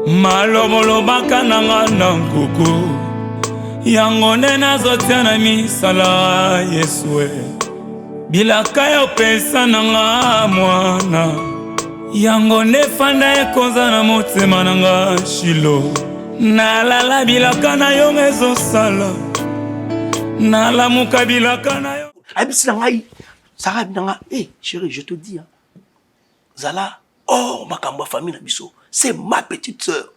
malomolobaka nanga na nkuku yango nde nazotia na misala Yesue bilaka yo pesa nanga mwana yango nde fanda ekonza na motema nanga Shilo nalala bilaka na yo ezosala nalamuka bilaka na yo abisi ngai Sarah binanga chérie je te dis hein Zala makambo famille na biso c'est ma petite sœur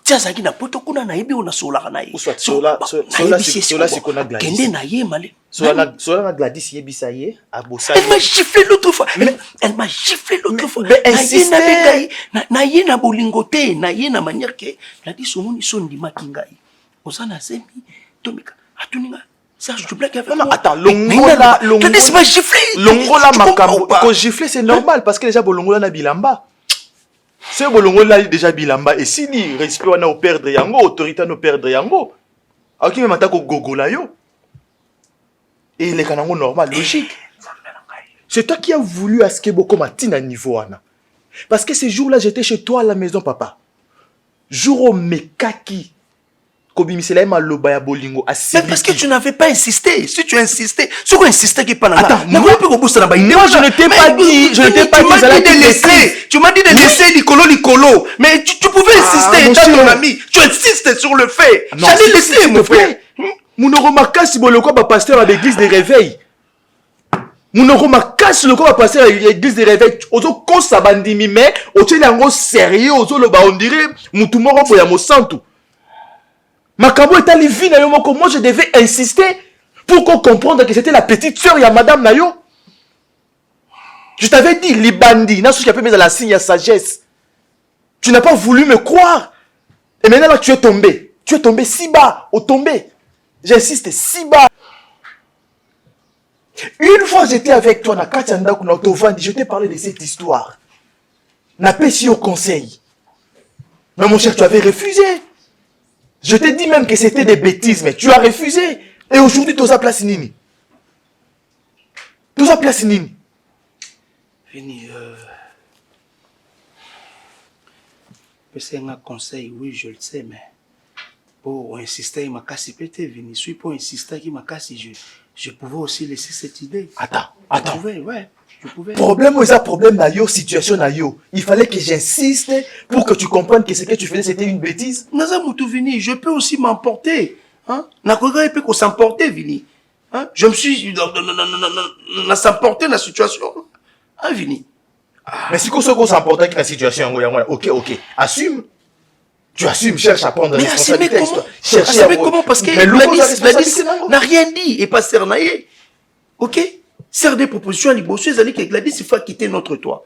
tia zaki na poto kuna na yebi ona solaka na ye sola c'est qu'on a Gladys kende na ye male sola na Gladys yebisa ye abosa elle m'a giflé l'autre fois elle m'a giflé l'autre fois na ye na bolingote na ye na manière que Gladys omoni sondi makingai osana semi tomika atuninga Serge, tu blagues avec moi. Attends, Longola Gladys m'a giflé. Longola makambo. Quand gifler c'est normal parce que déjà Bolongola na bilamba. C'est Bolongola déjà bilamba et si ni respect wana au perdre yango, autorité no perdre yango. Aki me matako gogola yo. Et les kanango normal, logique. C'est toi qui as voulu askebo comme à niveau wana. Parce que ces jours-là j'étais chez toi à la maison papa. Jour au mekaki. Mais parce que tu n'avais pas insisté. Si tu insistais, si tu insistais qu'il pas attends, moi je ne t'ai pas dit, tu m'as dit de laisser Nicolo. Mais tu pouvais insister, étant ton ami. Tu insistes sur le fait. J'allais laisser, mon frère. Mon remarque si boloko ba pasteur à l'église de réveil. Mon remarque si le quoi pasteur à l'église de réveil. Ozo ko sabandimi mais ozo yango sérieux ozo le ba on dirait mutumoro po ya mo santu. Makambo est allé vite, moi je devais insister pour qu'on comprenne que c'était la petite sœur, il y a madame Nayo. Je t'avais dit, les bandits, n'a pas mis à la signe à sagesse. Tu n'as pas voulu me croire. Et maintenant là, tu es tombé. Tu es tombé si bas, au tombé. J'insiste, si bas. Une fois j'étais avec toi, je t'ai parlé de cette histoire. N'a pas si au conseil. Mais mon cher, tu avais refusé. Je t'ai dit même que c'était des bêtises, mais tu as refusé. Et aujourd'hui, tu as place nini. Tu as place nini. Vini, c'est un conseil, oui, je le sais, mais pour insister, il m'a cassé pété, Vini. Si pour insister, il m'a cassé, je pouvais aussi laisser cette idée. Attends. Je pouvais. Problème, nayo, situation nayo. Il fallait que j'insiste pour que tu comprennes que ce que tu faisais, c'était une bêtise. Naza Moutou Vini, je peux aussi m'emporter. Hein? Nakoga peut s'emporter, Vini. Hein? Je me suis s'emporter dans la situation. Hein, Vini? Mais si qu'on s'emporte dans la situation, ok. Assume. Tu assumes, cherche à prendre la responsabilité. Mais comment? Parce que Gladys n'a rien dit et pas cernaillé. Ok? Serre des propositions à l'Ibosso, ils allaient que Gladys il faut quitter notre toit.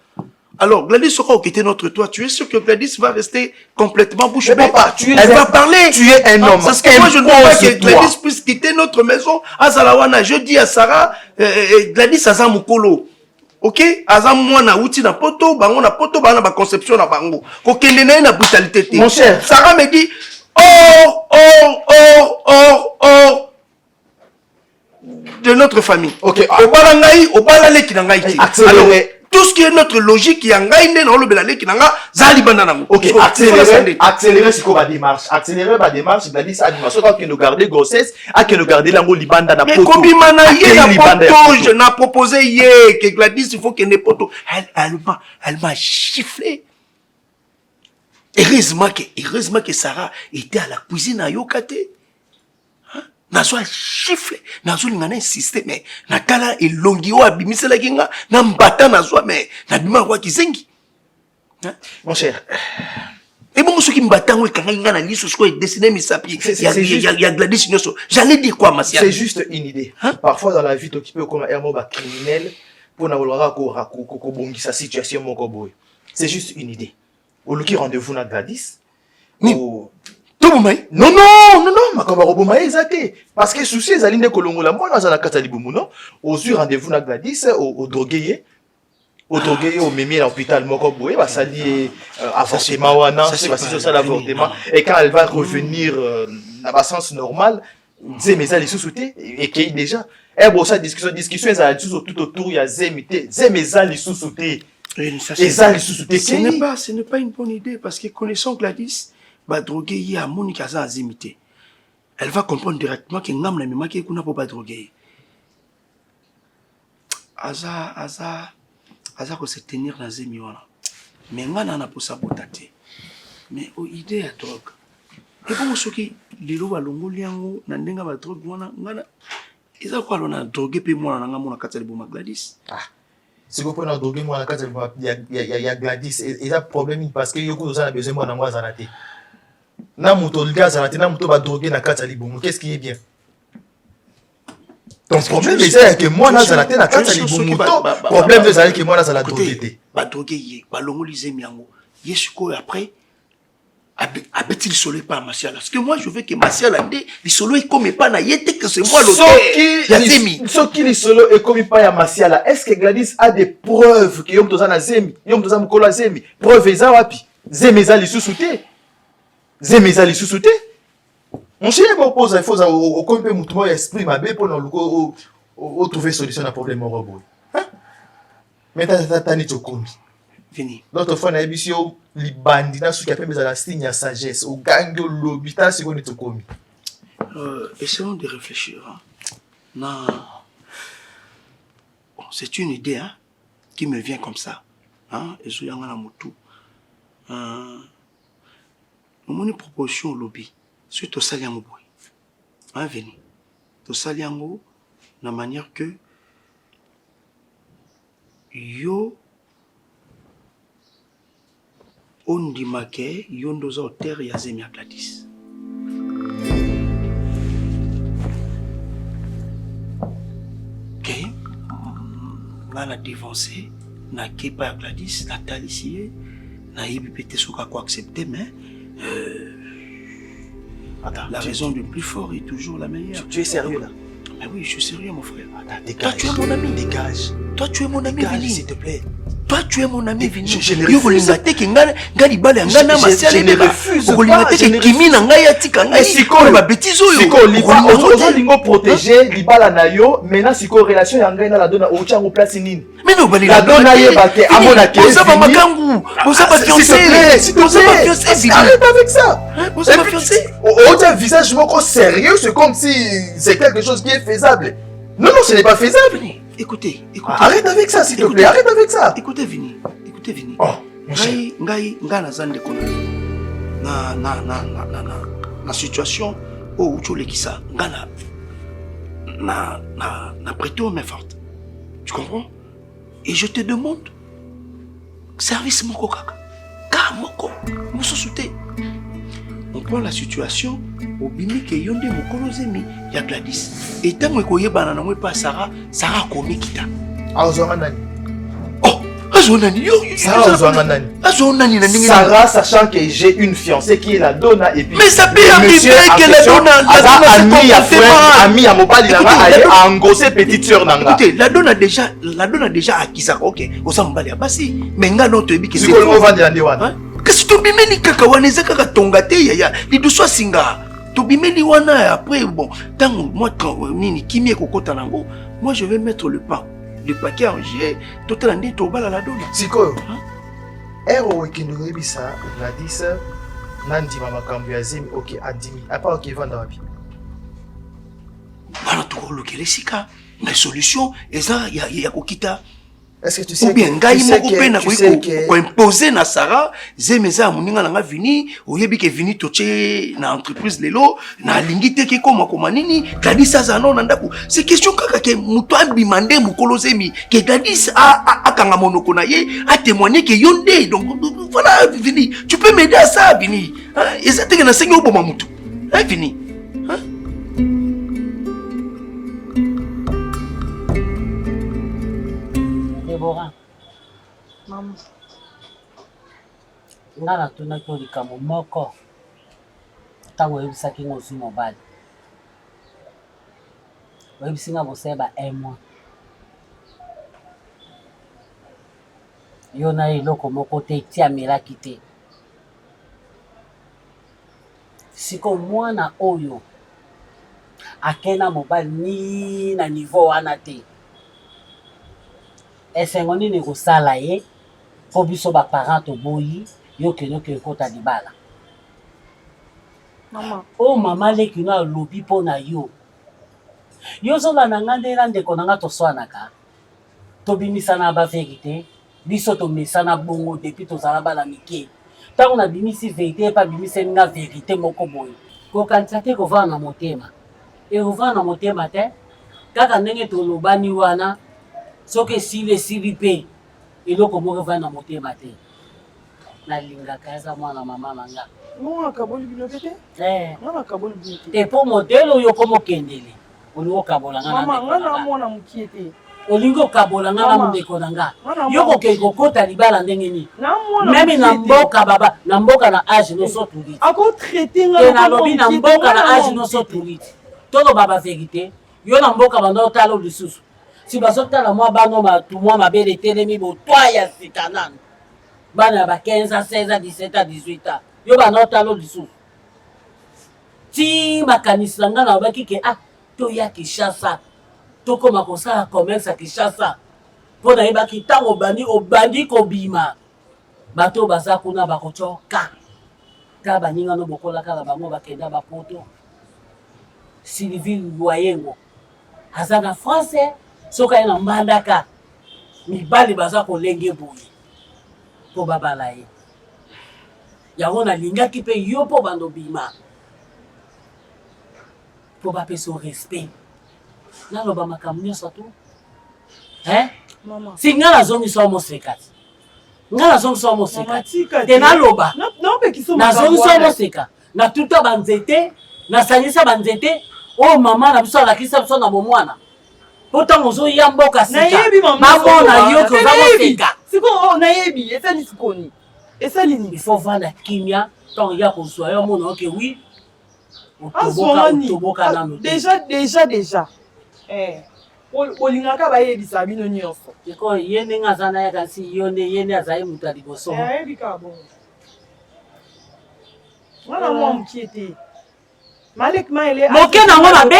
Alors, Gladys sera quitter notre toit. Tu es sûr que Gladys va rester complètement bouche bée? Elle va parler. Tu es un homme. Parce que moi, je ne veux pas que Gladys puisse quitter notre maison. À Zalawana, je dis à Sarah, Gladys a Zamukolo. Ok? Azam moi na outi na poto, bango na poto, bango na conception na bango. Kokende na brutalité. Mon cher. Sarah me dit, de notre famille. Ok. Alors, tout ce qui est notre logique, il y a un ok, accélérer c'est quoi ma démarche? Accélérer ma démarche, il a dit ça, animation, quand nous garder grossesse, à que nous garder l'ango libanda na mais poto. Kobi je n'ai proposé hier que Gladys, il faut qu'elle n'ait poto. Elle m'a giflé. Heureusement que Sarah était à la cuisine à Yokate. Nazo a chifflé, nazo l'ingana insisté, mais natala et longio abimise la genga, n'ambata nazo, mais n'abima roi kizengi. Mon cher. Et bon, ceux qui m'battent, quand il y a un livre, ce est dessiné, mais ça, il y a Gladys. J'allais dire quoi, ma c'est juste une idée. Parfois, dans la vie, tu peux comme un mot criminel pour n'avoir sa situation, mon cowboy. C'est juste une idée. Au lieu rendez-vous na Gladys. Non, parce que souci les alignes de Kolongola, moi dans la Catalibumo, aux yeux rendez-vous na Gladys, au drogué, au mémé à l'hôpital Mokoboué, va s'allier à Fassemawana, c'est ça l'avortement, et quand elle va revenir dans le sens normal, Zemeza les sous-soutés, et qui déjà, bon ça discussion, ils tout autour, il y a Zemeza les sous-soutés. Ce n'est pas une bonne idée parce que connaissant Gladys, va droguer y a Monica Azimité. Elle va comprendre directement que Ngam na mima qui kuna pas droguer. Aza ko se tenir dans zemi wana. Mais ngana na pour saboter. Mais au idée à drogue. Et bon soki lilo ba longoli yango na ndenga ba drogue wana ngana eza kwa lona droguer pe mwana nga mona katali boma Gladys. Si vous prenez un drogué, moi, il y a Gladys. Et ça, problème, parce que vous avez besoin de moi, moi, zanaté. Na muto le gaz zanaté, na muto va droguer na katali bon. Qu'est-ce qui est bien? Ton problème, c'est que moi, na zanaté, na katali bon. Problème, c'est que moi, na zanaté drogué. Ba drogué, ba longoliser miango. Yesuko après. A-t-il soleil pas Martial? Parce que moi je veux que Martial ande le solo est comme pas na yete que c'est moi l'auteur. Ce qui le solo est comme pas ya Martial. Est-ce que Gladys a des preuves que yom toza na zemi, yom toza mukolo na zemi? Preuve eza wapi? Zemi eza lisusuté. Zemi eza lisusuté. Mon cher me pose il faut au comme pe mutu mo esprit mabe pour no au trouver solution à problème robot. Hein? Mais ta ni tokomi. Fini. L'autre fois, on a vu si les bandits qui appellent la signe à sagesse, au gang de l'hôpital, c'est qu'on est commis. Essayons de réfléchir. Hein. Non. Bon, c'est une idée hein, qui me vient comme ça. Hein? Et je suis une proposition au lobby. C'est au Saliango. Hein, venez. Au Saliango, de la manière que yo. On dit que yondoza terre ya zemi à Gladys. Ok, on a dévancé, na kepa à Gladys, na talissier, na ibipete soka quoi accepter, mais la raison du plus fort est toujours la meilleure. Tu es sérieux là? Mais oui, je suis sérieux mon frère. Attends, dégage. Toi tu es mon ami. Dégage. Toi tu es mon ami. Dégage s'il te plaît. Toi, tu es mon ami, Vini. Je ne refuse pas. Je ne refuse pas. Protéger Libala Nayo, maintenant si corrélation y a un la donne au tchango place nini. Mais non, la donne à Yébake, à mon accueil. Vous avez ma kangou. Vous avez fiancé. Arrête avec ça. Vous avez fiancé. Au un visage beaucoup sérieux, c'est comme si c'est quelque chose qui est faisable. Non, non, ce n'est pas faisable. Écoutez. Arrête avec ça, s'il te plaît. Arrête avec ça. Écoutez, Vini. Oh, ngai nazande kona. Na situation où tu le kisa. Ngana. Na prêté aux mains fortes. Tu comprends? Et je te demande. Service moko kaka. Ka moko. Muso souté. On prend la situation. Obimi ke yonde mokolo zemi ya Gladys. Et tant que koyeba na pas Sarah komi kita. Sarah, sachant que j'ai une fiancée qui est la Donna et puis. Mais ça peut arriver que la Donna, ami à Mobali, elle a engossé petite sœur Nanga. Écoutez, la Donna déjà acquis ça, ok. Au Sambali Abassi, mais nga notre bi que c'est quoi le vent de la Dewana? Qu'est-ce que tu bimeli kaka waneza kaka tongate ya li duswa singa. Tu bimeli wana après bon, tant moi nini kimi kokota nango, moi je vais mettre le paquet en jet, tout le monde est au bal à la donne. C'est quoi? Ero qui nous rebisa, Gladys, Nandi Mama Kambiazim, ok, Adimi, à part qui vend dans la vie. Voilà, tu vois, le Sika, la solution, et ça, il y a Kokita. Est-ce que tu sais ou bien ngai moko pe na ko imposer na Sarah zemeza muninga nga Vini oyebi ke Vini toche na entreprise lelo na lingite ke koma nini Gladys azano na ndako c'est question kaka ke muto abimande mukolo zemi ke Gladys a kanga monoko na ye a témoigner ke yonde donc voilà Vini tu peux m'aider à ça Vini et ça te na sengi oboma mutu Vini Deborah. Maman. Nga na tuna ko likambo moko. Tango yebisaki ngo zu mobali. Oyebisi nga boseba un mois. Yo na eloko moko te tia melaki te. Siko mwana oyo akena mobali ni na niveau wana te. Esengo nini kosala ye po biso baparent toboyi yo keno ke ekota libala o mama leki no alobi mpo na yo yo ozolanda nga nde na ndeko na nga toswanaka tobimisana baverité biso tomesana bongo depuis tozala bana mike ntango nabimisi verité epa bimisani nga verité moko boye kokanisa te kovanda na motema ekovanda na motema te kaka ndenge tolobani wana soki esili mpe eloko moko evanda na motema te nalingaka eza mwana mama na nga te mpo modele oyo komokendele olingi okabola nga olingi okabola nga na mondeko na nga yo kokei kokota libala ndenge nini meme na mboka baba na mboka na age nyonso tuliti nalobi na mboka na age nyonso tuliti toloba baverité yo na mboka banda otala lisusu si bazotala mwa bano mwa mabele etelemi botwa ya sika nano bana ya ba 15 16 17 18 yo banda otala lisusu ti makanisi na nga na obaki ke toya Kinshasa tokoma kosala commerce ya Kinshasa mpo nayebaki ntango obandi kobima bato baza kuna bakocoka ta baningano bokolaka na bango bakenda bapoto Sylvie Wayengo aza na France soki aye na mbandaka mibali baza kolenge boye mpo babala ye yango nalingaki mpe yo mpo bandobima mpo bapesa respect naloba makambo nyonso tu si nga nazongisa moseka nga nazongisa moseka te naloba nazongisa moseka natuta banzete nasangisa banzete oyo mama na biso alakisa biso na bomwana po ntango ozoya mboka sika bamona yo koza moseka nayebi esali sikoni esali nini il faut vanda kimia ntango ya kozwa yo mona oke wi otoboka nano déjà olingaka bayebisa bino nyonso eko ye ndenge aza nayaka nsi yo nde ye nde azali moto ya liboso ayebika bongo wana mwa mokie te moke nango mabe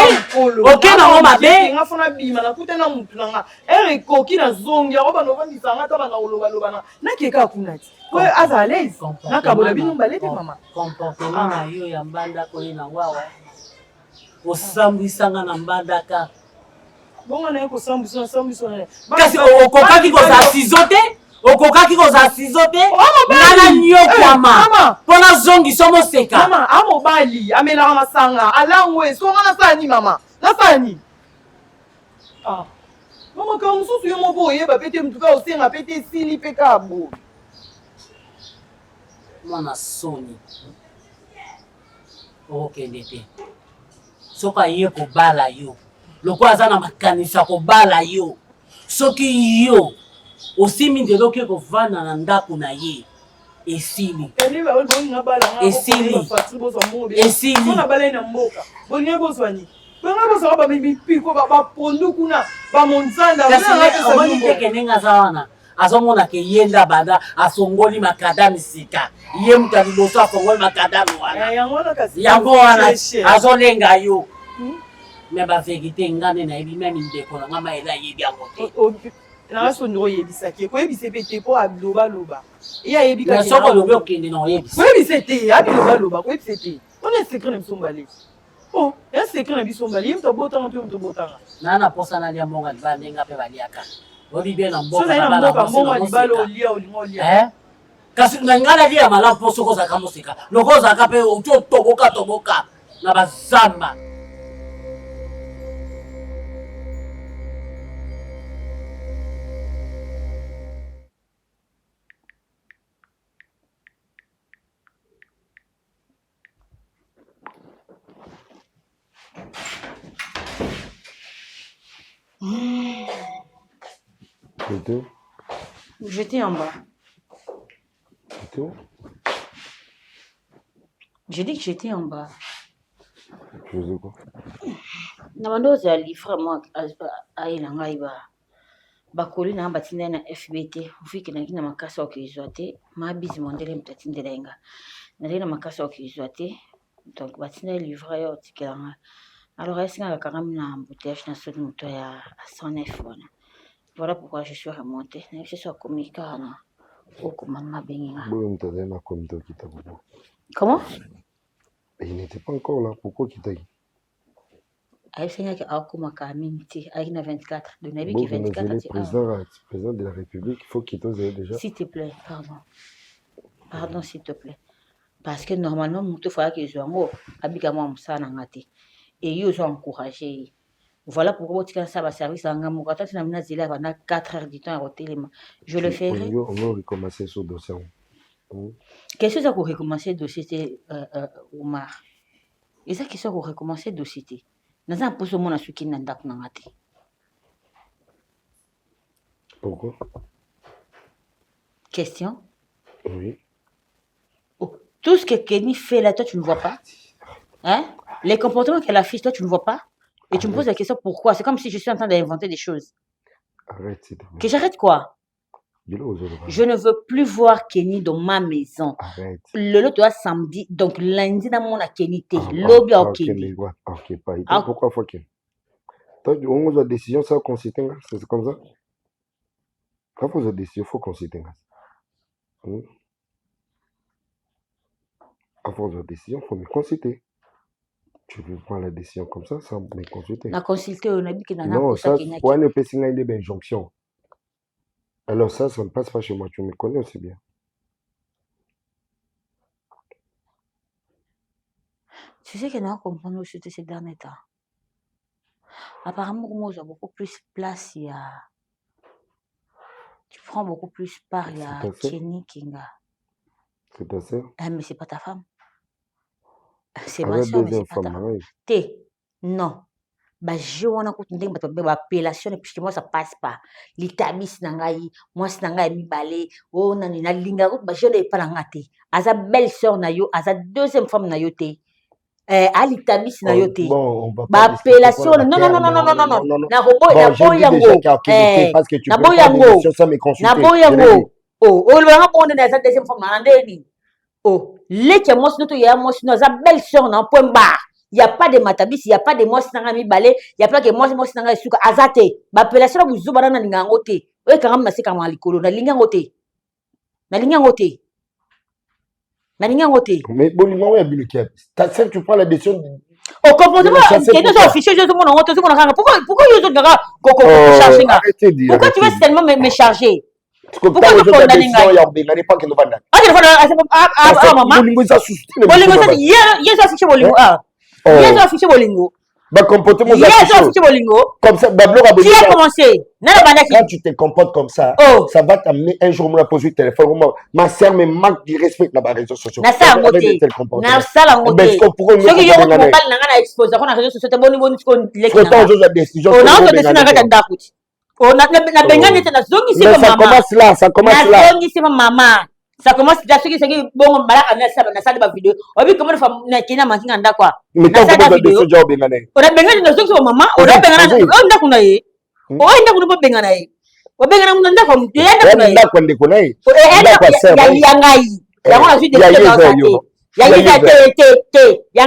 oke nango mabe nga fona bima nakuta na mutu na nga ere ekoki na zongi yango bana ovandisa nga ta bana olobaloba nakeka kuna ti po aza à l'aise nakabola bino mbale te mama comportement na yo ya mbandako ye nango awa osambwisanga na mbandaka bongo naye kosambwisa kasi okokaki kozala sizo te okokaki kozala sizo te ngana nyokwama mpo nazongisa moseka mama amobali amelaka masanga alangwe songa nasala ni mama nasala ni mama ka mosusu yo moko oyeba pe te mutuka osenga pe te esili mpe kaka boye mwana soni okokende te soki aye kobala yo loko aza na makanisi ya kobala yo soki yo osimi nzela oke kovanda na ndako na ye esili omoni teke ndenge aza wana azomonaka ye nde abanda asongoli makadami sika ye moto ya liboso asongoli makadami wana yango wana azolenga yo me baverité nga nde nayebi meme ndeko na nga mayela ayebi yango te nakasoni oyebisaki koyebisa mpe te mpo alobaloba ye ayebika soki olobi okende na oyebisa koyebisa te abilobaloba koyebisa te wana secret na biso mbale ya secret na biso mbale ye moto abotanga mpe moto obotanga naa na mposa nalia mbongo libala ndenge mpe baliaka obi bie na mbongo libala olia olinga olia kasi na ngai nalia malamu mpo soki ozalaka moseka loko ozalaka mpe toboka na bazamba J'étais en bas. J'ai dit que j'étais en bas. Tu faisais quoi? Namandozi alifra moi ailanga iba. Bakoli na batinda na FBT. Ufiki na kina makasa okizwate. Mabizi mondele mtatinde lenga. Na makasa okizwate. Donc batinda livra yo tikelanga. Alors est-ce que quand même na embouteillage na sodi moto ya 109 voilà. Voilà pourquoi je suis remontée. Je suis communiquée Oko maman benga. Bon, t'as un comité qui t'a. Comment? Il n'était pas encore là. Pourquoi qui t'a? Aïsenya ki akoma kamimiti aïna 24 de nabi Bon, qui 24 président de la République, il faut qu'il t'ose déjà. S'il te plaît, pardon. Pardon s'il te plaît. Parce que normalement muto fa que zongo abika moi musana ngati. Et ils ont encouragé. Voilà pourquoi tu as ça va service à ngamu quand tu n'as zila pendant 4 heures du temps à téléma. Je le ferai. On va recommencer ce dossier. Qu'est-ce que ça pour recommencer le dossier Omar? Et ça qui ça pour recommencer le dossier. Dans un poste mon asuki nandak nangati. Pourquoi? Question? Oui. Oh, tout ce que Kenny fait là, toi tu ne vois pas? Hein? Les comportements qu'elle affiche, toi tu ne vois pas? Et tu me poses la question pourquoi? C'est comme si je suis en train d'inventer des choses. Arrête, s'il te plaît. Que j'arrête quoi? Je ne veux plus voir Kenny dans ma maison. Arrête. Le lot doit samedi, donc lundi dans mon Kenny T. Lobby au Kenny. Ok, pas. Pourquoi faut Kenny? Toi, on a décision, ça considère, c'est comme ça. Quand vous avez décision, il faut considérer. Avant la décision, il faut me consulter. Tu veux prendre la décision comme ça sans me consulter? La consulter, on a dit que non, ça, pour un EPC, il y a des injonctions. Alors ça ne passe pas chez moi. Tu me connais aussi bien. Tu sais qu'on a compris aussi ces derniers temps. Apparemment, moi, j'ai beaucoup plus place. Il y a... Tu prends beaucoup plus part. Il y a Kenny Kinga. C'est ta sœur? Mais c'est pas ta femme. C'est ma soeur, mais c'est pas ta femme. T'es, non. Bah, je vois une appellation, puisque moi, ça passe pas. L'itabis nangaï, moi, c'est nangaï mi balé, oh, nanina, linga, bah, je n'ai pas l'angate. À sa belle-sœur, nayo, à sa deuxième femme, nayote. À l'itabis, nayote. Bon, on va pas. Bah, appellation, non. Na boyango. Parce que tu na boyango. Na boyango. Oh, le va répondre à sa deuxième femme, nanandeni. Oh, les moi, sinon, il y a moi, sinon, sa belle-sœur, nan, point barre. Il n'y a pas de matabis, il n'y a pas de moi, il n'y a pas de moi, suka azate. L'appellation, vous avez un lingangote. Oui, quand même, c'est comme un licolo. Na lingangote. Na lingangote. Na lingangote. Mais bon, il y a le cap. Ta sœur, tu prends la décision. Au comportement, c'est deux affichés, je te montre. Pourquoi ils ont chargé? Pourquoi tu veux tellement me charger? Pourquoi tu prends la lingangote? Yes, affiché Bolingo. Bah, comportement Bolingo. Comme ça, qui a commencé? Quand tu te comportes comme ça, ça va t'amener un jour à poser le téléphone. Ma sœur me manque du respect dans les réseaux sociaux. Na ça ngoté. Na ça la ngoté. Ce qui yoko mobile na exposer na réseaux sociaux boni ko leki na. On a décidé na ngata ndakuti. On a na bengane tena zongi c'est maman. Ça commence là. Zongi c'est maman. Ça commence à ce qui est bon, malaka na ça de vidéo. Obi comment na kina mankinga nda quoi. Mais tant que vidéo job bengane. On a bengane na zongi maman, on a bengane on nda kuna ye. O nda kuna bengane ye. O bengane mun nda ko nda kuna ye. Nda kwende kuna ye. Ya ngai. Ya mona suite de ya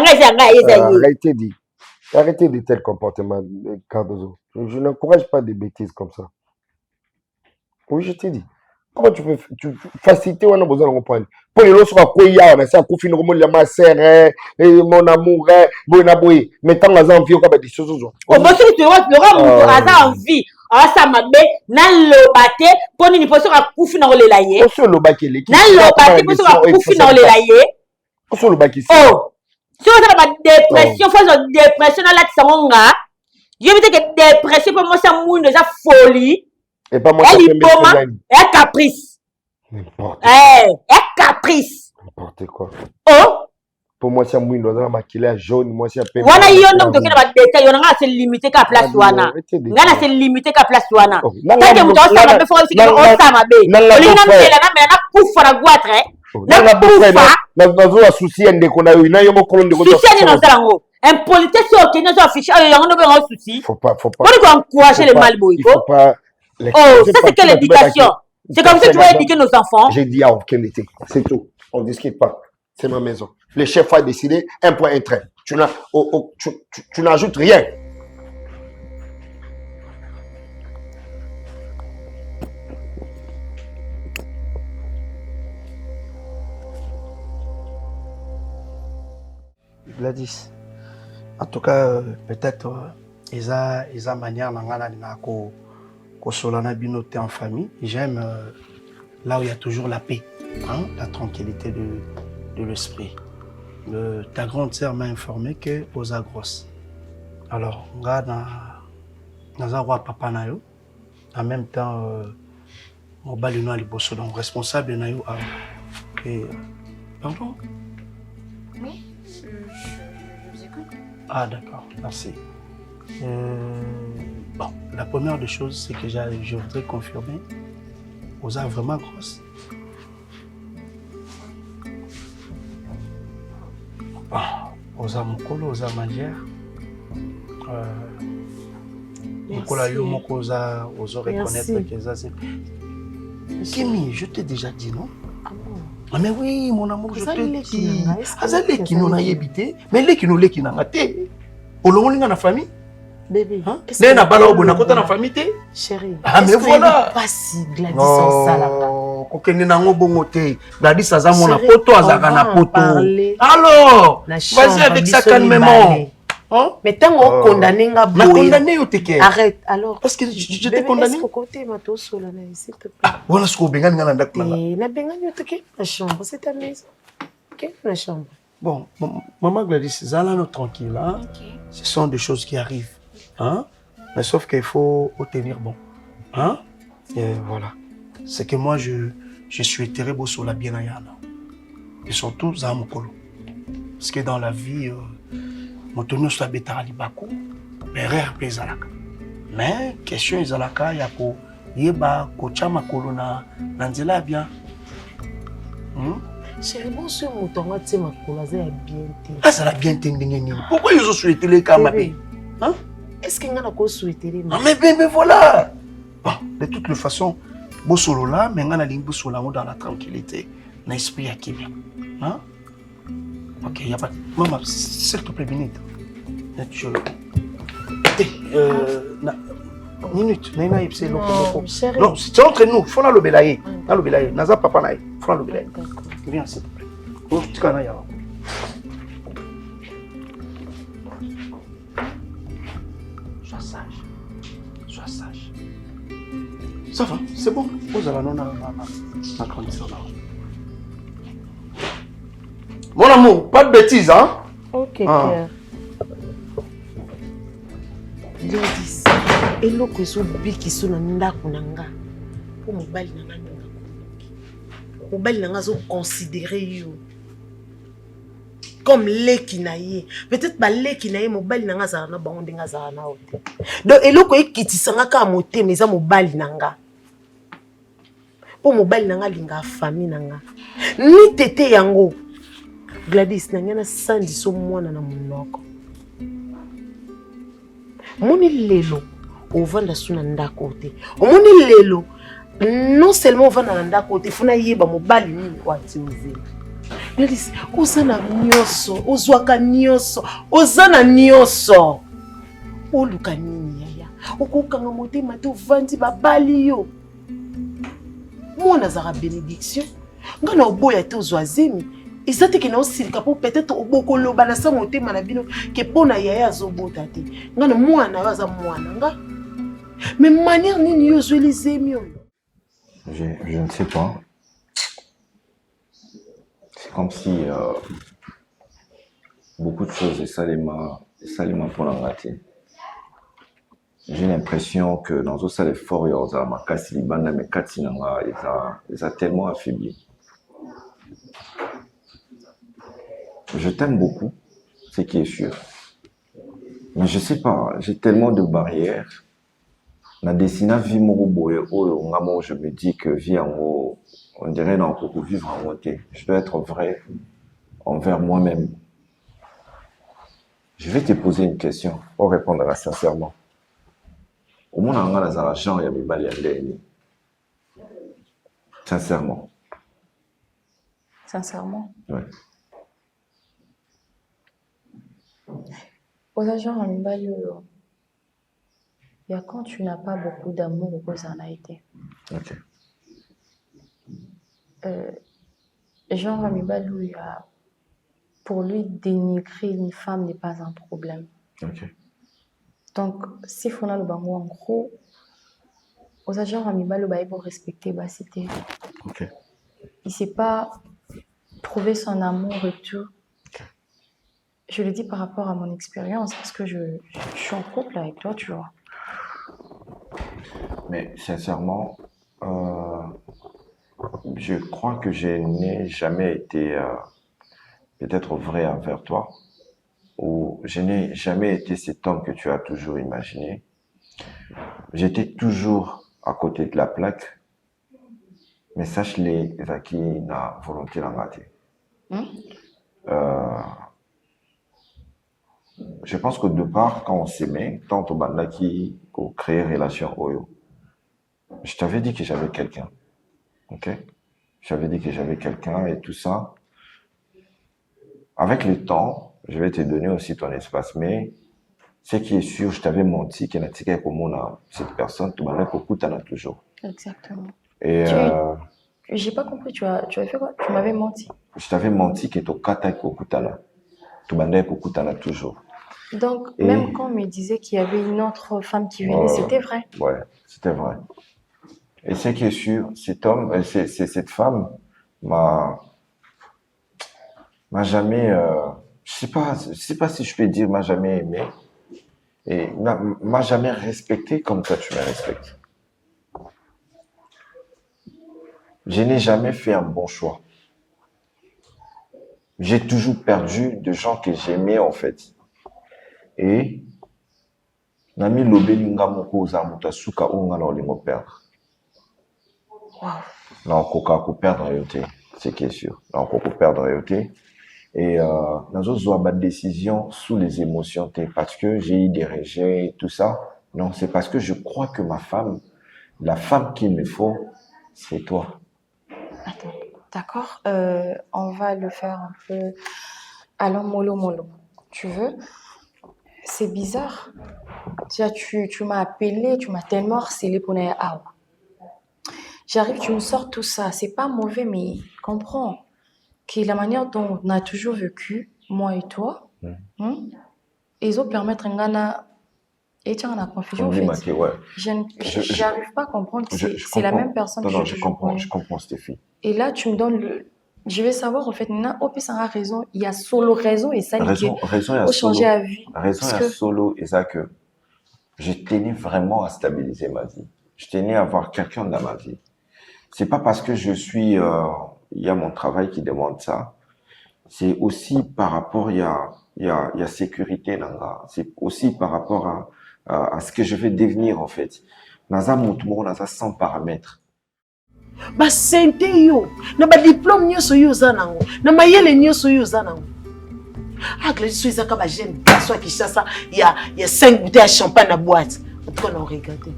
Arrêtez de tel comportement, Cardozo. Je n'encourage pas des bêtises comme ça. Oui, je t'ai dit. Comment tu peux faciliter, on a besoin de comprendre. Pour les autres, on a ça, ma sœur, mon amour, mais tant que envie, on va des choses. On va se envie. Ah, ça m'a bé, nan lo bate, pour ni poso à coufi dans le laye. Poso lo bate, nan lo bate, poso à coufi dans le laye. Poso lo bate. Oh, si on a une dépression, faut une dépression dans la tsonga. Je veux dire que dépression, pour moi, ça mouille de sa folie. Et pas moi, et caprice. N'importe quoi. Et caprice. N'importe quoi. Oh. Pour moi, c'est mouille dans maquillage jaune. Moi, c'est un peu. Wana yon donc de ba détail, on a c'est limité qu'à place wana. Ngana c'est limité qu'à place wana. Tant que vous doit ça ma faut aussi que on ça ma bé. Olina mela na mela na kufa na guatre. Na kufa. Na zo souci ende kona yo na yo mo kolon de go. Souci ni non ça ngo. Impolité sur qui nous affiche on ne veut pas souci. Faut pas. On doit encourager les malboy. Il faut pas. Oh, ça c'est quelle éducation? C'est comme ça que tu vas éduquer nos enfants. J'ai dit à aucun été. C'est tout. On ne discute pas. C'est ma maison. Le chef a décidé un point, un trait. Tu n'ajoutes rien. Gladys. En tout cas, peut-être, esa manière na ko solana binoté en famille. J'aime là où il y a toujours la paix, hein, la tranquillité de l'esprit. Ta grande sœur m'a informé que osa grosse. Alors, regarde dans papa na yo. En même temps, mon balino à liboso, donc responsable na yo. Et pardon. Oui, je vous écoute. Ah d'accord, merci. Bon, la première des choses, c'est que je voudrais confirmer. Osa vraiment grosse. Osa mokolo, osa magère. Mokolo yo moko osa reconnaître que ça c'est. Kimi, je t'ai déjà dit non? Ah bon? Ah mais oui, mon amour, je t'ai dit. Azale qui nous a habité, mais les qui nous les qui n'a pas été. Olongo na famille. Bébé. N'est na bala obona kota na famille té. Chérie. Ah mais voilà. Pas si Gladys en salaka. Kokende nango bongo té. Gladys aza mona poto azaka na poto. Alors, vas-y avec ça calmement. Hein? Mais tant qu'on condamné nga boy. Condamné ou t'es Arrête alors. Parce que je t'ai condamné. Est-ce côté mato solana s'il te plaît. Voilà ce qu'on benga nga ndak mala. Na benga yo t'es la chambre, c'est ta maison. OK, la chambre. Bon, maman Gladys, zala no tranquille hein. Okay. Ce sont des choses qui arrivent. Hein? Mais sauf qu'il faut tenir bon. Hein? Et voilà. C'est que moi, je souhaiterais beau sur la bien ayana. Et surtout, ça mokolo. Parce que dans la vie, mon tonneau soit bétara libakou, mais rare pézalaka. Mais, question izalaka, yako, yeba, kocha makolo na nzela bien. Chérie, bon, ce mouton, tu sais, ma couleur, c'est bien. Ah, ça l'a bien tenu. Pourquoi ils ont souhaité les camabé? Hein? Est-ce qu'il y a un souhaité les non, mais voilà! Bon, de toutes les façons, Bossolo là, mais on a Bossolo dans la tranquillité. L'esprit à qui vient. Hein? Ok, il n'y a pas de. Maman, s'il te plaît, minute. Minute, non, chérie. Non, c'est entre nous. Faut la lobelaye. La lobelaye. Naza papa naï. Faut la lobelaye. Viens, s'il te plaît. Oh, tu connais ya. Sois sage. Sois sage. Ça va, c'est bon. Vous allez non na condition là. Mon amour, pas de bêtises, hein? Ok, Pierre. Gladys, eloko ezobiki so na ndako na nga po mobali na nga ndenge akoki. Mobali na nga azoconsidere yo comme leki na ye. Peut-être baleki na ye mobali na nga azala na bango ndenge azala na yo te. Donc eloko ekitisanga kaka motema eza mobali na nga. Po mobali na nga alinga famille na nga. Ni tete yango. Gladys na nga na sandi so mwana na monoko. Moni lelo ovanda suna ndako te. Omoni lelo non seulement ovanda na ndako te, funa yeba mobali nini kwati ozeli. Gladys, ozana nyoso, ozwaka nyoso, ozana nyoso. Oluka nini yaya? Okokanga motema te ovandi babali yo. Mona zara bénédiction. Ngana oboya te ozwa zemi. Ils étaient qui n'ont pas peut-être au beaucoup le balasa monté manabino qui pour na yaya zobota te. Ngana moi na baza moi nga. Mais manière ni yo zo les amis. Je ne sais pas. C'est comme si beaucoup de choses et ça les m'a pour la rater. J'ai l'impression que dans tout ça les forts yoza ma kasi libanda mais katinanga ils a tellement affaibli. Je t'aime beaucoup, ce qui est sûr. Mais je sais pas, j'ai tellement de barrières. La destinée vie mon je me dis que vie en on dirait non pour vivre en montée. Je dois être vrai envers moi-même. Je vais te poser une question pour répondre sincèrement. Au moins on a la gens il y a mes balles. Sincèrement. Sincèrement. Ouais. Aux agents en Mibali, il y a quand tu n'as pas beaucoup d'amour au ça en a été. Ok. Genre en Mibali, il y a pour lui, dénigrer une femme n'est pas un problème. Ok. Donc, si on a le bango, en gros, aux agents amibales, il faut respecter, bah, c'était. Ok. Il ne sait pas prouver son amour et tout. Je le dis par rapport à mon expérience, parce que je suis en couple avec toi, tu vois. Mais sincèrement, je crois que je n'ai jamais été peut-être vrai envers toi, ou je n'ai jamais été cet homme que tu as toujours imaginé. J'étais toujours à côté de la plaque, mais sache-les, qui n'a volonté d'en rater. Je pense qu'au départ, quand on s'aimait, tant au banda qui créé relation Oyo, je t'avais dit que j'avais quelqu'un. Ok? J'avais dit que j'avais quelqu'un et tout ça. Avec le temps, je vais te donner aussi ton espace, mais ce qui est sûr, je t'avais menti qu'il y a comme cette personne, tu m'as beaucoup t'en as toujours. Exactement. Et j'ai pas compris, tu as fait quoi? Tu m'avais menti. Je t'avais menti que tu kata kokutana. Tu m'as kokutana toujours. Donc, même quand on me disait qu'il y avait une autre femme qui venait, c'était vrai. Ouais, c'était vrai. Et ce qui est sûr, cet homme, cette femme m'a jamais, je sais pas si je peux dire m'a jamais aimé et m'a jamais respecté comme toi tu me respectes. Je n'ai jamais fait un bon choix. J'ai toujours perdu de gens que j'aimais en fait. Et nami lobeli nga moko za muta suka onga na olingo perdre. Na okoka ko perdre yote, c'est qui est sûr. Na okoka ko perdre yote. Et nazo zo ba décision sous les émotions parce que j'ai eu des rejets et tout ça. Non, c'est parce que je crois que ma femme, la femme qu'il me faut, c'est toi. Attends, d'accord. On va le faire un peu. Allons mollo. Tu veux? C'est bizarre. Tu m'as appelé, tu m'as tellement harcelé pour aller à Awa. J'arrive, tu me sors tout ça. C'est pas mauvais, mais comprends que la manière dont on a toujours vécu, moi et toi, ils ont permis à Ngana et tu en as confusion. En fait. J'arrive pas à comprendre que c'est la même personne que je comprends, Stéphie. Et là, tu me donnes le. Je vais savoir, en fait, Opis a raison, il y a solo raison et ça, raison faut changer à vie. Raison et solo, et ça que je tenais vraiment à stabiliser ma vie. Je tenais à avoir quelqu'un dans ma vie. C'est pas parce que je suis, il y a mon travail qui demande ça. C'est aussi par rapport, il y a sécurité dans là. C'est aussi par rapport à ce que je vais devenir, en fait. Naza moutmo, naza sans paramètres. Ba sente yo na ba diplôme nyonso yo za nango na mayele nyonso yo za nango Gladys so ezaka ba jeune garçon à Kinshasa il y a 5 bouteilles de champagne à boîte en tout cas on regarde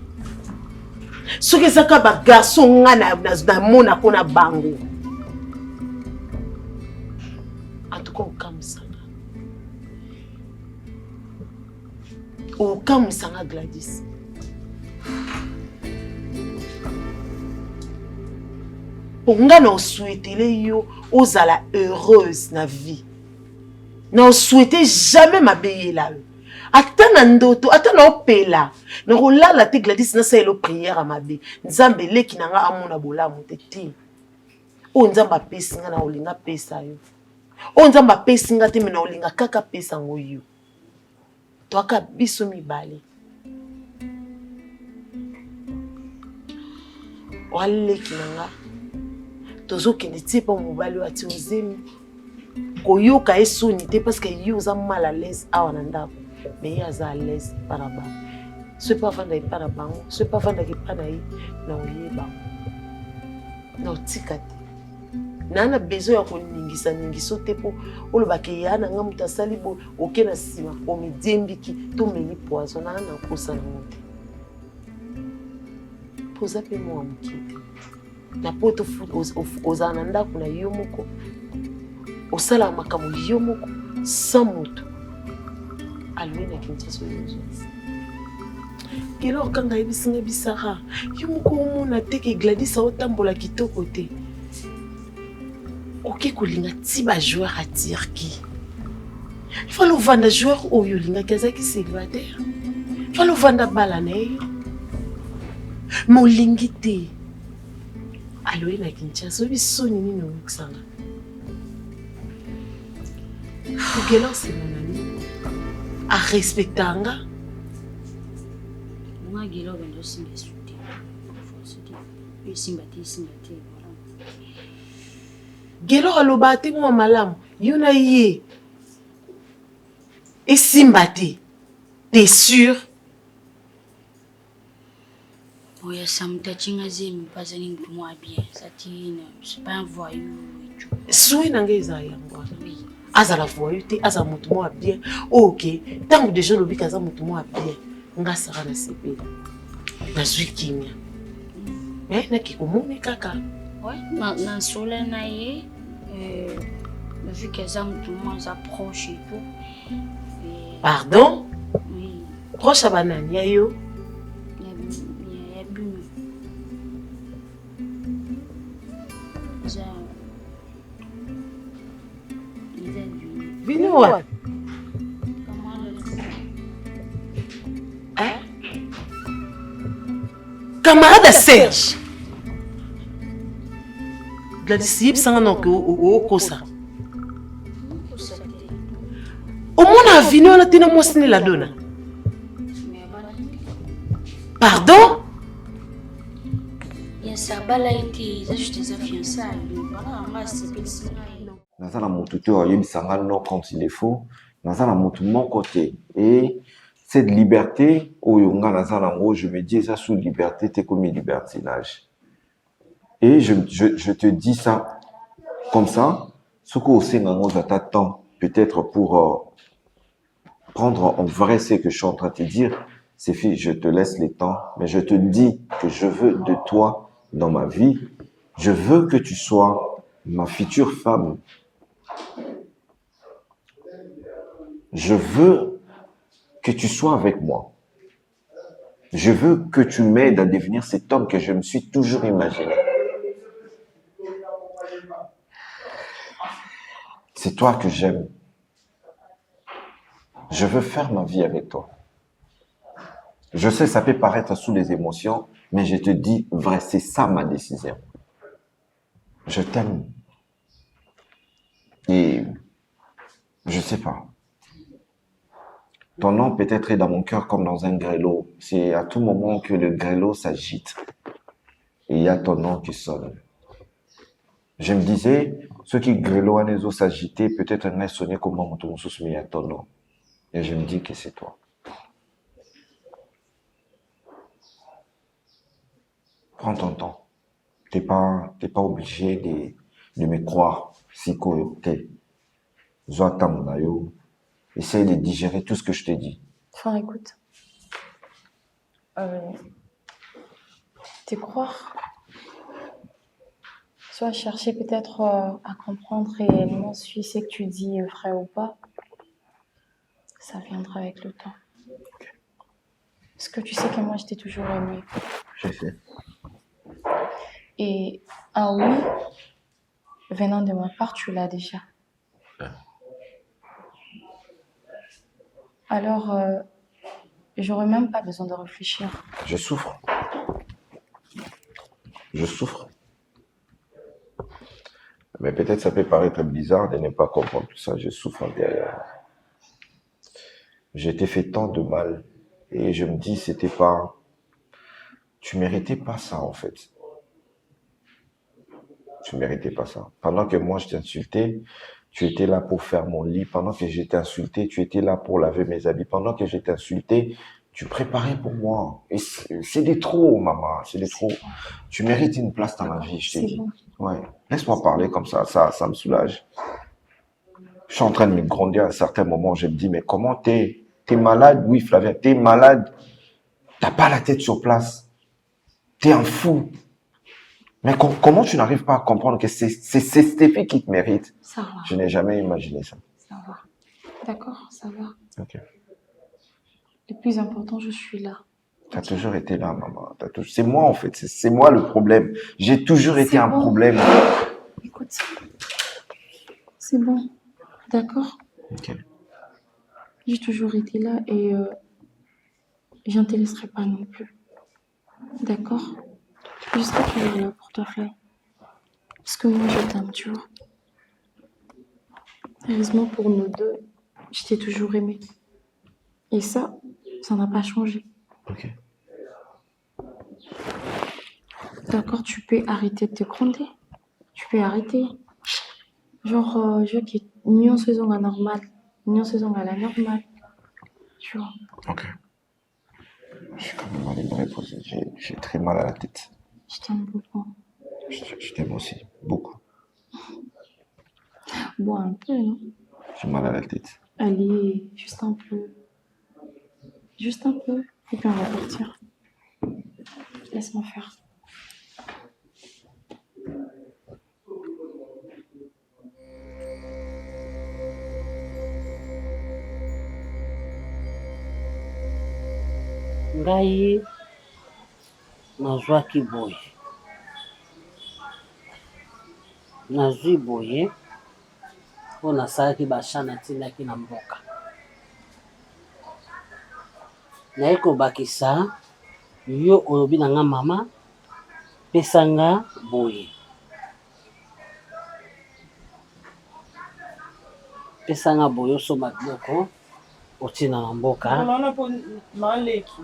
so ezaka ba garçon ngana na mona ko na bango en tout cas au kamsanga Gladys. Ponga na souhaiter yo ozala heureuse na vie. Na souhaiter jamais m'abeye là. Atana ndoto, atana opela. Na rolala te Gladys na sa elo prière à mabe. Nzambe leki nanga amona bolamu te ti. O nzamba pesi nga na olinga pesa yo. O nzamba pesi nga te na olinga kaka pesa ngo yo. Toaka biso mibale. Waleki nanga tozokende tie pa mobali ati ozemi koyoka esoni te parce que yo za mal à l'aise awa na ndako mais aza à l'aise paraba ce pas vanda ipana bango ce pas vanda kipana yi na oyeba na otikate nana besoin ya koningisa ningiso te po oloba ke yana nga muta sali bo okena sima o midiembiki to meli poison na kosa na mote poza pe mo amkite na poto ozana ndako na yo moko osala makambo yo moko sans moto alwe na Kinshasa yozo kilo kanga ebisinga bisara yo moko omona te ke Gladys otambola kitoko te oke kolinga ti ba joueur à tirki Il faut le vendre joueur au yolinga kazaki célibataire. Il faut le vendre balané. Molingi te. Aloe na Kinshasa, obi soni nini okusanga. Ukela c'est mon ami. A respectanga. Moi gelo bendo simba suti. Simba te. Gelo aloba te mo malamu. Yuna ye. Et simba te. T'es sûr? Oui, ça me tâchinga zemi pas un moi bien. Ça tine, c'est pas un voyou et tout. Soué nangeza yango. Aza la voyou te, aza mutu mo bien. OK, tango déjà lobi kaza mutu mo bien. Nga sara na sepe. Na zwi kimia. Na kikomone kaka. Ouais, na sole na ye vu qu'elles ont tout le monde approche et tout. Pardon? Oui. Proche à banane, yayo. Vini wa? Hein? Camarade Serge. Gladys yip sanga non que o kosa. Au moins a vini on a tina mosini la dona. Pardon? Ça bala été juste des fiançailles. Voilà, moi c'est petit. Nazala motutu oyebisanga non quand il est faux. Nazala motu mon côté. Et cette liberté, oyonga nazala ngo, je me dis ça sous liberté, t'es comme libertinage. Et je te dis ça comme ça, ce que aussi nango t'attend peut-être pour prendre en vrai ce que je suis en train de te dire. C'est fille, je te laisse les temps, mais je te dis que je veux de toi dans ma vie. Je veux que tu sois ma future femme. Je veux que tu sois avec moi. Je veux que tu m'aides à devenir cet homme que je me suis toujours imaginé. C'est toi que j'aime. Je veux faire ma vie avec toi. Je sais, ça peut paraître sous les émotions, mais je te dis vrai, c'est ça ma décision. Je t'aime. Et je sais pas. Ton nom peut-être est dans mon cœur comme dans un grêlot. C'est à tout moment que le grêlot s'agite. Et il y a ton nom qui sonne. Je me disais, ceux qui grêlot à les os s'agiter, peut-être un sonné comme mon tour sous mais il y a ton nom. Et je me dis que c'est toi. Prends ton temps. T'es pas obligé de me croire si t'es. Essaye de digérer tout ce que je t'ai dit. Enfin, écoute. Te croire. Soit chercher peut-être à comprendre réellement si ce que tu dis est vrai ou pas. Ça viendra avec le temps. Okay. Parce que tu sais que moi, je t'ai toujours aimé. Je sais. Et un oui, venant de ma part, tu l'as déjà. Ouais. Alors, j'aurais même pas besoin de réfléchir. Je souffre. Je souffre. Mais peut-être ça peut paraître bizarre de ne pas comprendre tout ça. Je souffre intérieurement. J'ai été fait tant de mal. Et je me dis, c'était pas... Tu méritais pas ça, en fait. Tu méritais pas ça. Pendant que moi, je t'insultais, tu étais là pour faire mon lit. Pendant que j'étais insulté, tu étais là pour laver mes habits. Pendant que j'étais insulté, tu préparais pour moi. Et c'est des trop, maman. C'est des trop. Tu mérites une place dans ma vie, je t'ai dit. Bon. Ouais. Laisse-moi parler comme ça me soulage. Je suis en train de me gronder à un certain moment. Je me dis, mais comment t'es malade? Oui, Flavien, t'es malade. T'as pas la tête sur place. T'es un fou. Mais comment tu n'arrives pas à comprendre que c'est Stéphie qui te mérite? Ça va. Je n'ai jamais imaginé ça. Ça va. D'accord, ça va. Ok. Le plus important, je suis là. T'as toujours été là, maman. C'est moi, en fait. C'est moi le problème. J'ai toujours été un problème. Écoute, c'est bon. D'accord? Ok. J'ai toujours été là et je ne te laisserai pas non plus. D'accord? Je serai toujours là pour toi, Fly. Parce que moi, je t'aime, tu vois. Heureusement pour nous deux, je t'ai toujours aimé. Et ça n'a pas changé. Ok. D'accord, tu peux arrêter de te gronder. Tu peux arrêter. Genre, je quitte. Une saison à normal. Une saison à la normale. Tu vois. Ok. Je suis quand même allé me reposer. J'ai très mal à la tête. Je t'aime beaucoup. Je t'aime aussi. Beaucoup. Bois un peu, non? J'ai mal à la tête. Allez, juste un peu. Juste un peu. Et puis on va partir. Laisse-moi faire. Ngai nazwaki boye, nazwi boye mpo nasalaki basha natindaki na mboka. Naye kobakisa yo olobi na nga mama pesanga boye, pesanga boye osomba biloko otina na mboka. Naona po maleki.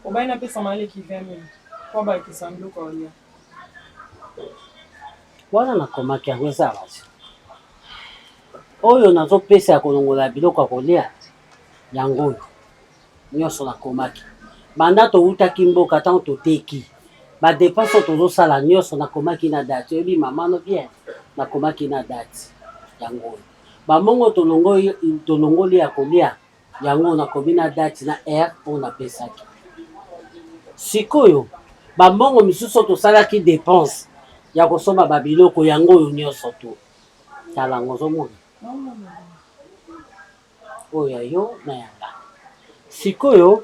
Obaina pesa maleki vemi. Kwa bakisa biloko olia. Wana nakomaki yango eza basi. Oyo nazopesa ya kolongola biloko ya kolia yango oyo nyonso nakomaki. Banda toutaki mboka ntango toteki. Badepense tozosala nyonso nakomaki na date. Oyebi mama no bien nakomaki na date yango oyo. Bamongo tolongoli ya kolia yango nakomi na date na air mpo napesaki. Sikoyo bambongo misusu tosalaki dépense ya kosomba babiloko yango oyo nyonso to tala ngo ozomona oyo yo na yanga. Sikoyo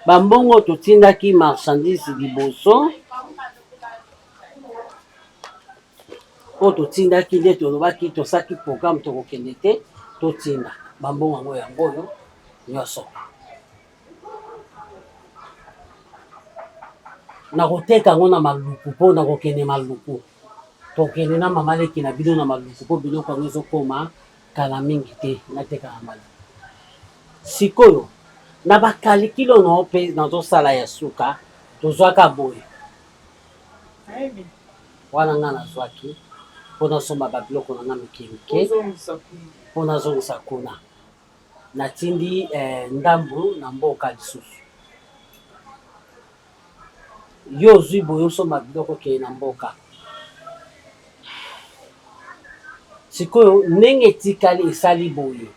bambongo totindaki marchandise liboso o totindaki nde tolobaki tosaki programme tokokende te totinda bambongo yango oyo nyonso. Nakoteka yango na maluku mpo nakokende maluku. Tokende na mama leki na bino na maluku mpo biloko yango ezokoma kala mingi te nateka na maluku. Sikoyo na bakalikilo na ope nazosala ya suka tozwaka boye. Wana nga nazwaki mpo nasomba babiloko na nga mike mike mpo nazongisa kuna. Natindi ndambu na mboka lisusu. Yo ozwi boye osomba biloko kee na mboka. Sikoyo ndenge etikali esali boye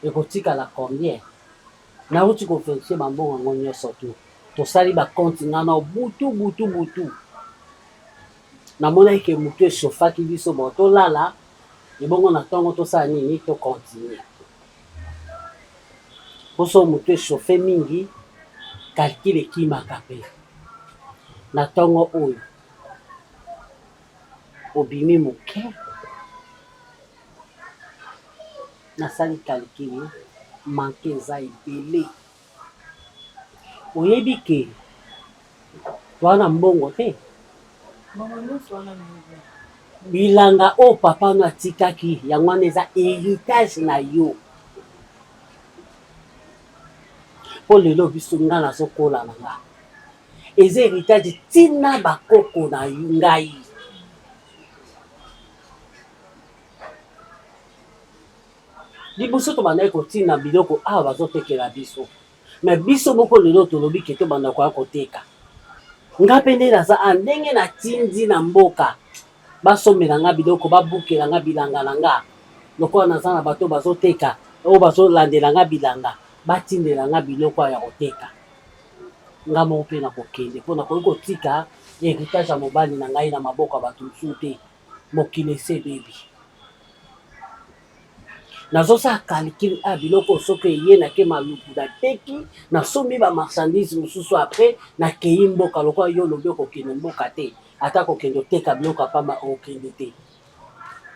ekotikala combien? Nauti koverifie bambongo yango nyonso tu. Tosali bakonti nga na butu. Namonaki ke motu eshofaki biso bo tolala ebongo na ntongo tosala nini tokontinue. Poso motu eshofe mingi calcul ekimaka mpe. Na ntongo oyo obimi moke nasali calcul manke eza ebele. Oyebi ke twana mbongo te bilanga oyo papa no atikaki yango wana eza héritage na yo. Mpo lelo biso nga nazokola na nga eza héritage tina bakoko na ngai. Liboso tobandaki kotina biloko awa bazotekela biso. Me biso moko lelo tolobi ke tobanda koya koteka. Nga mpe nde naza ndenge natindi na mboka basomela nga biloko babukela nga bilanga na nga. Lokola naza na bato bazoteka oyo bazolandela nga bilanga batindela nga biloko ya koteka. Nga moko mpe nakokende mpo nakoki kotika héritage ya mobali na ngai na maboko ya bato mosusu te. Mokili ese bebi. Nazosala calcul biloko soki eye nake maluku nateki nasombi bamarchandise mosusu apres nakei mboka lokola yo lobi okokende mboka te ata kokende oteka biloko apamba okende te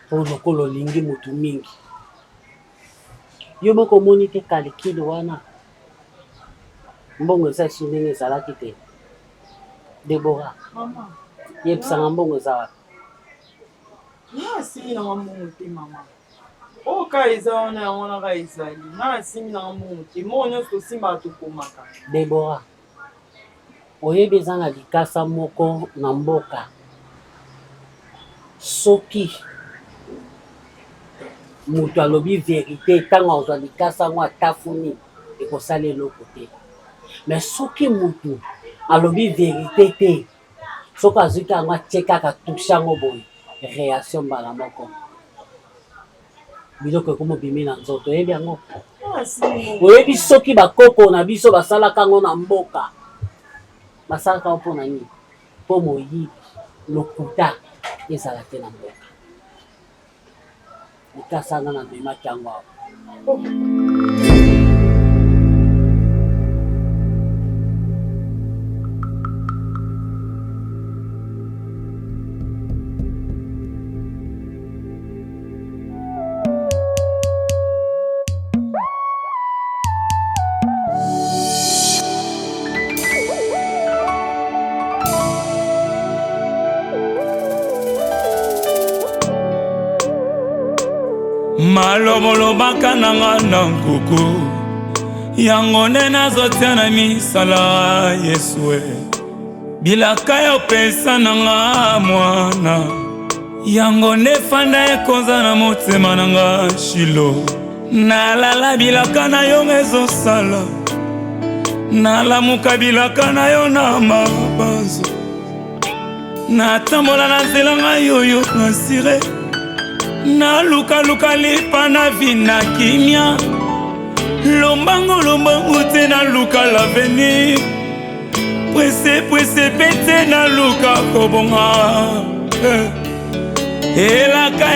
mpo lokolo olingi motu mingi. Yo moko moni te calcul wana. Mbongo eza ndenge ezalaki te. Deborah. Maman. Yebisanga mbongo eza wapi? Na asimi na mbongo te mama. Oka eza wana yango naka ezali. Na asimi na mbongo te. Mo nyonso tosimba tokomaka. Deborah. Oyebi eza na likasa moko na mboka. Soki moto alobi vérité ntango ozwa likasa yango atafuni ekosala eloko te. Mais soki moto alobi vérité te soki azwi yango atie kaka touche yango boye réaction mbala moko biloko ekomobimi na nzoto oyebi yango. Oyebi soki bakoko na biso basalaka yango na mboka basalaka mpo na nini? Mpo moyibi lokuta ezala te na mboka. Likasanga na memaki yango awa. Malomolobaka nanga na nkuku yango nde nazotia na misala Yesue bilaka yo pesa nanga mwana yango nde fanda ekonza na motema nanga Shilo nalala bilaka na yo ezosala nalamuka bilaka na yo na mabanzo natambola na nzela ngai yoyo nasire na luka lipa na vina kimia lombango te na luka l'avenir pwese pete na luka kobonga elaka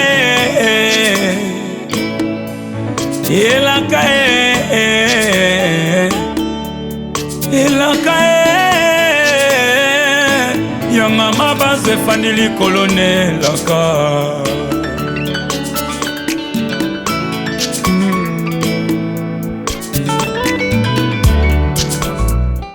yanga mabazo efandi likolo nelaka